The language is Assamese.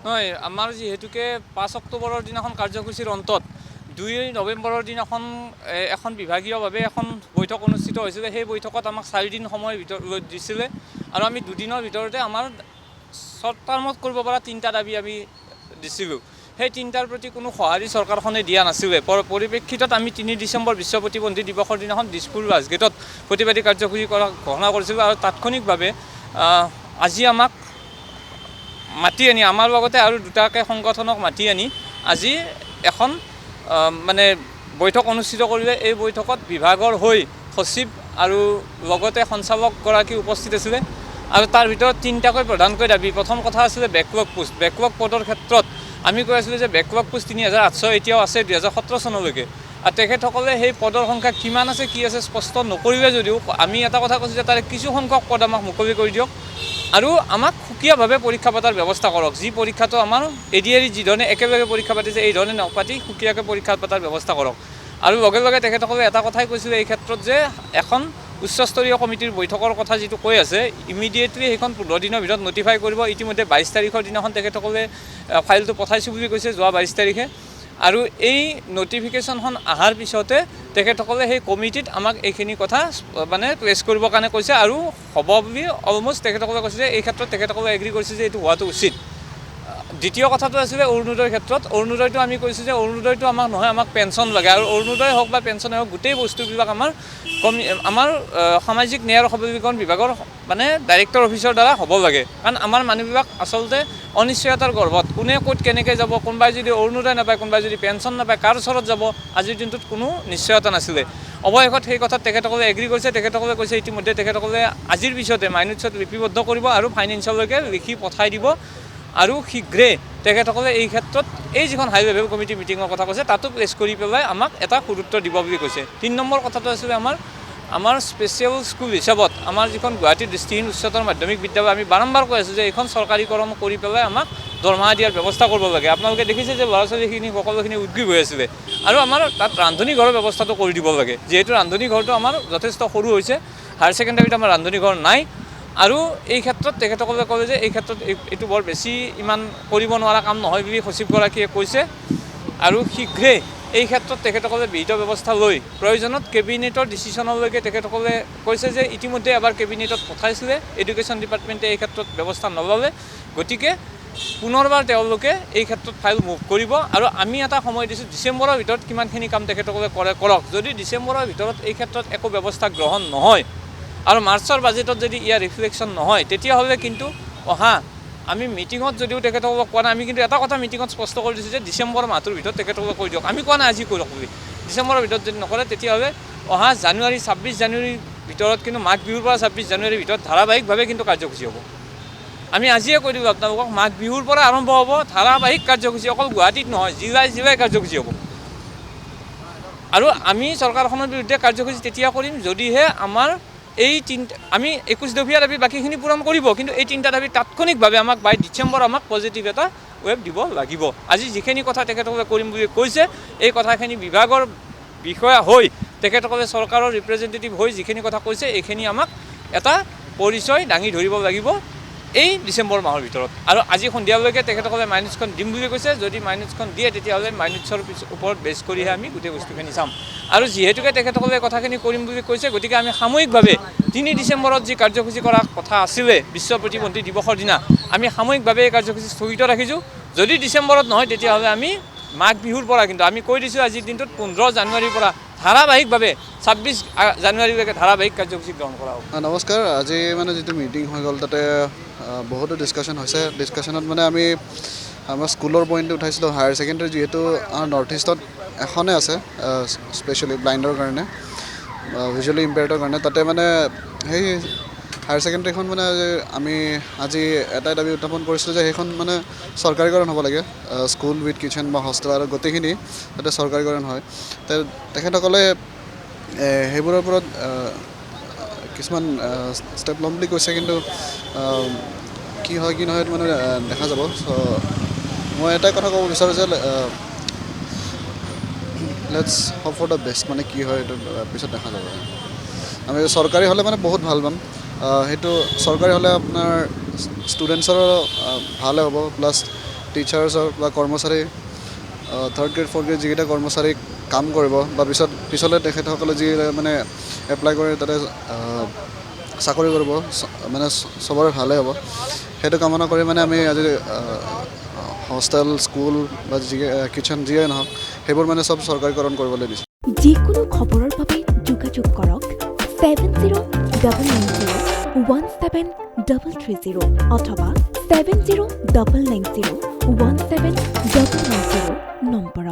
নহয়, আমাৰ যিহেতুকে 5 অক্টোবৰৰ দিনাখন কাৰ্যসূচীৰ অন্তত 2 নৱেম্বৰৰ দিনাখন এখন বিভাগীয়ভাৱে এখন বৈঠক অনুষ্ঠিত হৈছিলে। সেই বৈঠকত আমাক 4 দিন সময় দিছিলে আৰু আমি 2 দিনৰ ভিতৰতে আমাৰ শ্বৰ্ট টাৰ্মত কৰিব পৰা 3টা দাবী আমি দিছিলোঁ। সেই 3টাৰ প্ৰতি কোনো সঁহাৰি চৰকাৰখনে দিয়া নাছিলে। পৰিপ্ৰেক্ষিতত আমি 3 ডিচেম্বৰ বিশ্ব প্ৰতিবন্ধী দিৱসৰ দিনাখন দিছপুৰ ৰাজগেটত প্ৰতিবাদী কাৰ্যসূচী ঘোষণা কৰিছিলোঁ আৰু তাৎক্ষণিকভাৱে আজি আমাক মাতি আনি আমাৰ লগতে আৰু 2টাকৈ সংগঠনক মাতি আনি আজি এখন মানে বৈঠক অনুষ্ঠিত কৰিলে। এই বৈঠকত বিভাগৰ হৈ সচিব আৰু লগতে সঞ্চালকগৰাকী উপস্থিত আছিলে আৰু তাৰ ভিতৰত 3টাকৈ প্ৰধানকৈ দাবী। প্ৰথম কথা আছিলে বেকলগ পোষ্ট। বেকলগ পদৰ ক্ষেত্ৰত আমি কৈ আছিলোঁ যে বেকলগ পোষ্ট 3800 এতিয়াও আছে 2017 চনলৈকে। আৰু তেখেতসকলে সেই পদৰ সংখ্যা কিমান আছে কি আছে স্পষ্ট নকৰিলে যদিও আমি এটা কথা কৈছোঁ যে তাৰে কিছু সংখ্যক পদ আমাক মুকলি কৰি দিয়ক আৰু আমাক সুকীয়াভাৱে পৰীক্ষা পতাৰ ব্যৱস্থা কৰক। যি পৰীক্ষাটো আমাৰ এৰি যিধৰণে একেলগে পৰীক্ষা পাতিছে এই ধৰণে নপাতি সুকীয়াকৈ পৰীক্ষা পতাৰ ব্যৱস্থা কৰক। আৰু লগে লগে তেখেতসকলে এটা কথাই কৈছিলে এই ক্ষেত্ৰত যে এখন উচ্চস্তৰীয় কমিটিৰ বৈঠকৰ কথা যিটো কৈ আছে ইমিডিয়েটলি সেইখন 15 দিনৰ ভিতৰত নটিফাই কৰিব। ইতিমধ্যে 22 তাৰিখৰ দিনাখন তেখেতসকলে ফাইলটো পঠাইছোঁ বুলি কৈছে, যোৱা 22 তাৰিখে। আৰু এই নটিফিকেশ্যনখন অহাৰ পিছতে তেখেতসকলে সেই কমিটিত আমাক এইখিনি কথা মানে প্লেচ কৰিবৰ কাৰণে কৈছে আৰু হ'ব বুলি অলমষ্ট তেখেতসকলে কৈছে যে এই ক্ষেত্ৰত তেখেতসকলে এগ্ৰী কৰিছে যে এইটো হোৱাটো উচিত। দ্বিতীয় কথাটো আছিলে অৰুণোদয়ৰ ক্ষেত্ৰত। অৰুণোদয়টো আমি কৈছোঁ যে অৰুণোদয়টো আমাক নহয়, আমাক পেঞ্চন লাগে আৰু অৰুণোদয় হওক বা পেঞ্চনে হওক গোটেই বস্তুবিলাক আমাৰ সামাজিক ন্যায় আৰু সবলীকৰণ বিভাগৰ মানে ডাইৰেক্টৰ অফিচৰ দ্বাৰা হ'ব লাগে। কাৰণ আমাৰ মানুহবিলাক আচলতে অনিশ্চয়তাৰ গৰ্ভত কোনে ক'ত কেনেকৈ যাব, কোনোবাই যদি অৰুণোদয় নাপায়, কোনোবাই যদি পেঞ্চন নাপায়, কাৰ ওচৰত যাব, আজিৰ দিনটোত কোনো নিশ্চয়তা নাছিলে। অৱশেষত সেই কথাত তেখেতসকলে এগ্ৰী কৰিছে। তেখেতসকলে কৈছে ইতিমধ্যে তেখেতসকলে আজিৰ পিছতে মাইনুটছত লিপিবদ্ধ কৰিব আৰু ফাইনেন্সিয়াললৈকে লিখি পঠাই দিব আৰু শীঘ্ৰে তেখেতসকলে এই ক্ষেত্ৰত এই যিখন হাই লেভেল কমিটি মিটিঙৰ কথা কৈছে তাতো প্লেচ কৰি পেলাই আমাক এটা গুৰুত্ব দিব বুলি কৈছে। 3 নম্বৰ কথাটো আছিলে আমাৰ স্পেচিয়েল স্কুল হিচাপত আমাৰ যিখন গুৱাহাটী দৃষ্টিহীন উচ্চতৰ মাধ্যমিক বিদ্যালয় আমি বাৰম্বাৰ কৈ আছোঁ যে এইখন চৰকাৰীকৰণ কৰি পেলাই আমাক দৰমহা দিয়াৰ ব্যৱস্থা কৰিব লাগে। আপোনালোকে দেখিছে যে ল'ৰা ছোৱালীখিনি সকলোখিনি উদ্গ্ৰীৱ হৈ আছিলে আৰু আমাৰ তাত ৰান্ধনী ঘৰৰ ব্যৱস্থাটো কৰি দিব লাগে। যিহেতু ৰান্ধনী ঘৰটো আমাৰ যথেষ্ট সৰু হৈছে, হায়াৰ ছেকেণ্ডেৰীত আমাৰ ৰান্ধনী ঘৰ নাই আৰু এই ক্ষেত্ৰত তেখেতসকলে ক'লে যে এই ক্ষেত্ৰত এইটো বৰ বেছি ইমান কৰিব নোৱাৰা কাম নহয় বুলি সচিবগৰাকীয়ে কৈছে আৰু শীঘ্ৰে এই ক্ষেত্ৰত তেখেতসকলে বিহিত ব্যৱস্থা লৈ প্ৰয়োজনত কেবিনেটৰ ডিচিশ্যনলৈকে তেখেতসকলে কৈছে যে ইতিমধ্যে এবাৰ কেবিনেটত পঠাইছিলে, এডুকেশ্যন ডিপাৰ্টমেণ্টে এই ক্ষেত্ৰত ব্যৱস্থা নল'লে, গতিকে পুনৰবাৰ তেওঁলোকে এই ক্ষেত্ৰত ফাইল মুভ কৰিব আৰু আমি এটা সময় দিছোঁ ডিচেম্বৰৰ ভিতৰত কিমানখিনি কাম তেখেতসকলে কৰক। যদি ডিচেম্বৰৰ ভিতৰত এই ক্ষেত্ৰত একো ব্যৱস্থা গ্ৰহণ নহয় আৰু মাৰ্চৰ বাজেটত যদি ইয়াৰ ৰিফ্লেকশ্যন নহয় তেতিয়াহ'লে কিন্তু আমি মিটিঙত যদিও তেখেতসকলক কোৱা নাই, আমি কিন্তু এটা কথা মিটিঙত স্পষ্ট কৰি দিছোঁ যে ডিচেম্বৰ মাহটোৰ ভিতৰত তেখেতসকলক কৈ দিয়ক। আমি কোৱা নাই আজি কৰক বুলি। ডিচেম্বৰৰ ভিতৰত যদি নকৰে তেতিয়াহ'লে 26 জানুৱাৰীৰ ভিতৰত কিন্তু মাঘ বিহুৰ পৰা 26 জানুৱাৰীৰ ভিতৰত ধাৰাবাহিকভাৱে কিন্তু কাৰ্যসূচী হ'ব। আমি আজিয়ে কৈ দিলোঁ আপোনালোকক, মাঘ বিহুৰ পৰা আৰম্ভ হ'ব ধাৰাবাহিক কাৰ্যসূচী, অকল গুৱাহাটীত নহয় জিলাই কাৰ্যসূচী হ'ব। আৰু আমি চৰকাৰখনৰ বিৰুদ্ধে কাৰ্যসূচী তেতিয়া কৰিম যদিহে আমাৰ এই আমি 21 দফীয়া দাবী বাকীখিনি পূৰণ কৰিব, কিন্তু এই 3টা দাবী তাৎক্ষণিকভাৱে আমাক 22 ডিচেম্বৰ আমাক পজিটিভ এটা ৱেব দিব লাগিব। আজি যিখিনি কথা তেখেতসকলে কৰিম বুলি কৈছে এই কথাখিনি বিভাগৰ বিষয়া হৈ তেখেতসকলে চৰকাৰৰ ৰিপ্ৰেজেণ্টেটিভ হৈ যিখিনি কথা কৈছে এইখিনি আমাক এটা পৰিচয় দাঙি ধৰিব লাগিব এই ডিচেম্বৰ মাহৰ ভিতৰত। আৰু আজি সন্ধিয়ালৈকে তেখেতসকলে মাইনুটছখন দিম বুলি কৈছে। যদি মাইনুটছখন দিয়ে তেতিয়াহ'লে মাইনুটছৰ ওপৰত বেছ কৰিহে আমি গোটেই বস্তুখিনি চাম। আৰু যিহেতুকে তেখেতসকলে কথাখিনি কৰিম বুলি কৈছে গতিকে আমি সাময়িকভাৱে 3 ডিচেম্বৰত যি কাৰ্যসূচী কৰাৰ কথা আছিলে বিশ্ব প্ৰতিবন্ধী দিৱসৰ দিনা আমি সাময়িকভাৱে এই কাৰ্যসূচী স্থগিত ৰাখিছোঁ। যদি ডিচেম্বৰত নহয় তেতিয়াহ'লে আমি মাঘ বিহুৰ পৰা কিন্তু আমি কৈ দিছোঁ আজিৰ দিনটোত 15 জানুৱাৰীৰ পৰা ধাৰাবাহিকভাৱে 26 জানুৱাৰীলৈকে ধাৰাবাহিক কাৰ্যসূচী গ্ৰহণ কৰা হ'ব। নমস্কাৰ। আজি মানে যিটো মিটিং হৈ গ'ল তাতে বহুতো ডিছকাশ্যন হৈছে। ডিছকাশ্যনত মানে আমি আমাৰ স্কুলৰ পইণ্টটো উঠাইছিলোঁ। হায়াৰ ছেকেণ্ডেৰী যিহেতু আমাৰ নৰ্থ ইষ্টত এখনে আছে স্পেচিয়েলি ব্লাইণ্ডৰ কাৰণে, ভিজুৱেলি ইম্পেয়াৰ্ডৰ কাৰণে, তাতে মানে সেই হায়াৰ ছেকেণ্ডেৰীখন মানে আমি আজি এটাই দাবী উত্থাপন কৰিছিলোঁ যে সেইখন মানে চৰকাৰীকৰণ হ'ব লাগে, স্কুল উইথ কিটচেন বা হোষ্টেল আৰু গোটেইখিনি যাতে চৰকাৰীকৰণ হয়। তেখেতসকলে সেইবোৰৰ ওপৰত কিছুমান ষ্টেপ ল'ম বুলি কৈছে, কিন্তু কি হয় কি নহয় মানে দেখা যাব। চ' মই এটাই কথা ক'ব বিচাৰোঁ যে let's hope for the best, মানে কি হয় এইটো পিছত দেখা যাব। আমি চৰকাৰী হ'লে মানে বহুত ভাল পাম। সেইটো চৰকাৰী হ'লে আপোনাৰ ষ্টুডেণ্টছৰো ভালে হ'ব, প্লাছ টিচাৰ্ছৰ বা কৰ্মচাৰী থাৰ্ড গ্ৰেড ফ'ৰ্থ গ্ৰেড যিকেইটা কৰ্মচাৰী কাম কৰিব বা পিছলৈ তেখেতসকলে যি মানে এপ্লাই কৰি তাতে চাকৰি কৰিব মানে চবৰে ভালে হ'ব সেইটো কামনা কৰি মানে আমি আজি হোষ্টেল স্কুল বা যি কিটচেন যিয়ে নহওক সেইবোৰ মানে চব চৰকাৰীকৰণ কৰিবলৈ দিছে যিকোনো খবৰৰ বাবে যোগাযোগ কৰক 7099017330 অথবা 7099017390 নম্বৰত।